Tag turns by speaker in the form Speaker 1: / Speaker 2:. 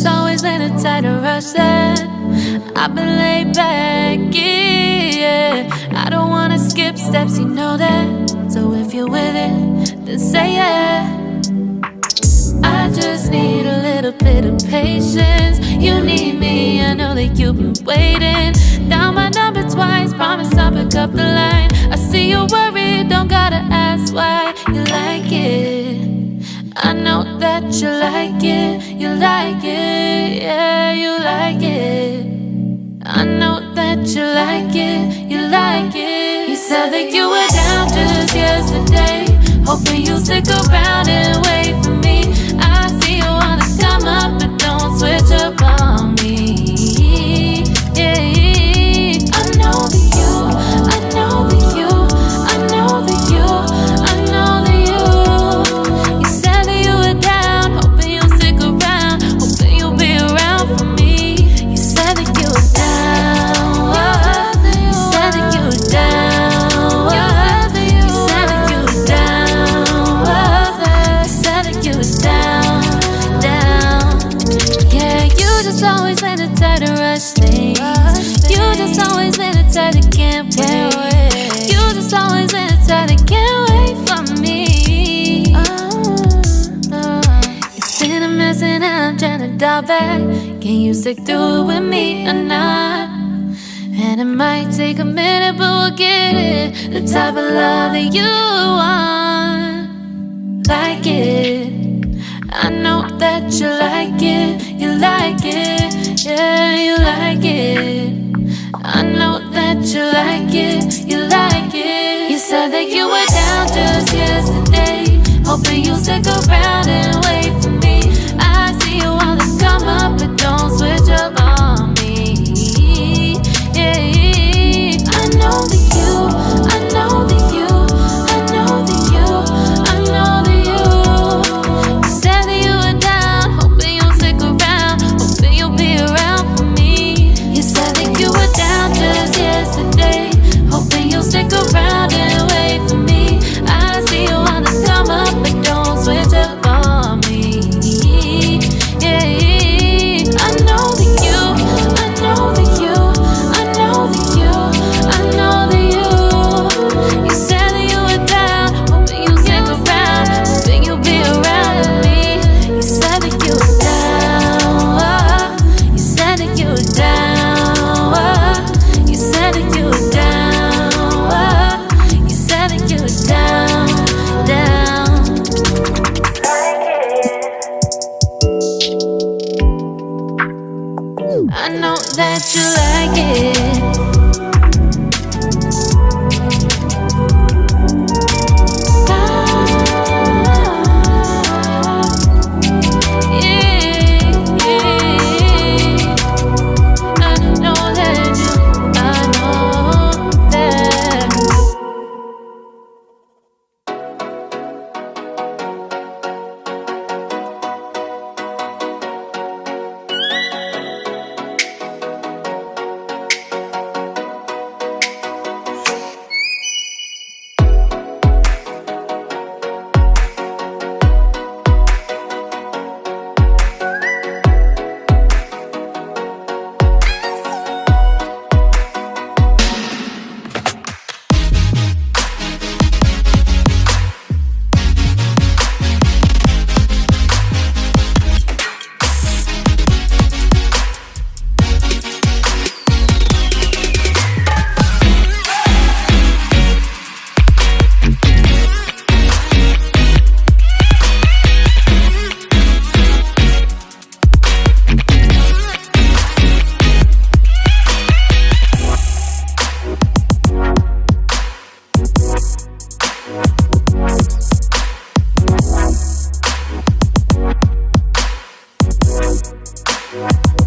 Speaker 1: always been a tight to rush that. I've been laid back, yeah. I don't wanna skip steps, you know that. So if you're with it, then say yeah. I just need a little bit of patience. You need me, I know that you've been waiting. Down my number twice, promise I'll pick up the line. I see you worried, don't gotta ask why. You like it, I know that you like it. You like it, yeah, you like it. I know that you like it, you like it. You said that you were down just yesterday, hoping you'll stick around and wait for me. I see you wanna come up, but don't switch up on me. Yeah, I know that you, I know that you, I know that you, I know that you. You said that you were down, hoping you'll stick around, hoping you'll be around for me. You said that you were down, you said that you were down, you said that you were down, you said that you were down, down. Yeah, you just always been the type to rush things. You just always been the type that can't wait. You just always been the type that can't wait for me. It's been a mess and I'm trying to dial back. Can you stick through it with me or not? And it might take a minute, but we'll get it. The type of love that you want, like it. I know that you like it, you like it, yeah, you like it. I know that you like it, you like it. You said that you were down just yesterday, hoping you'll stick around and wait for me. I see you wanna come up, but don't switch up on me. Yeah, I know that you, I know that you, I know that you, I know that you. You said that you were down, hoping you'll stick around, hoping you'll be around for me. You said that you were down just yesterday, hoping you'll stick around and wait for me. I see you wanna come up, but don't switch up on me. Yeah, I know that you, I know that you, I know that you, I know that you. You said that you were down, hoping you'll stick around, hoping you'll be around with me. You said that you were down, you said that you were down, you said that you were down, you said that you were down, down. I know that you like it.
Speaker 2: What?